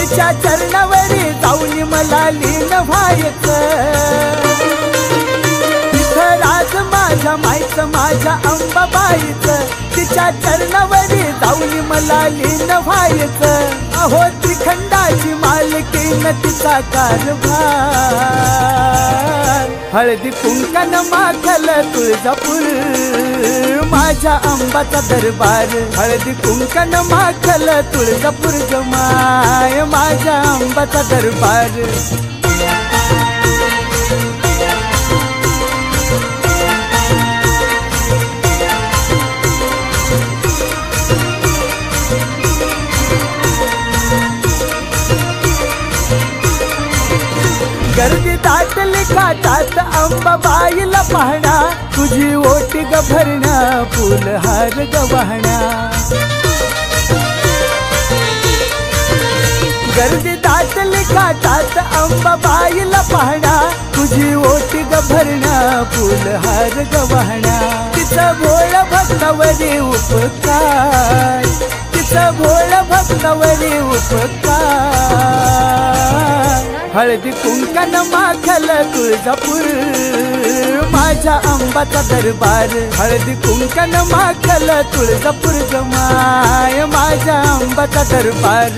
तिच्या चरणावरी जाऊन मला लीन व्हायचं। तिथं राज माझ्या माईचं माझ्या अंबाबाईचं, तिच्या चरणावरी जाऊन मला लीन व्हायचं। अहो त्रिखंडाची मालकीन तिचा कारभार, हळदी कुंकन माखल तुळजापूर माझ्या अंबाचा दरबार। हळदी कुंकन माखल तुळजापूर जमाय माझ्या अंबाचा दरबार। गर्दी दाटली काटात अंबाबाईला पाहणा, तुझी ओटी ग भरणा फुलहार ग वाहणा। गर्दी दाटली काटात अंबाबाईला पाहणा, तुझी ओटी ग भरणा फुलहार ग वाहणा। तिचं भोळ भक्तावरी उपकार, तिचं भोळ भक्तावरी उपकार। हळदी कुंकन माखल तुळजापूर माझ्या अंबाचा दरबार। हळदी कुंकन माखल तुळजापूर जमाय माझ्या अंबाचा दरबार।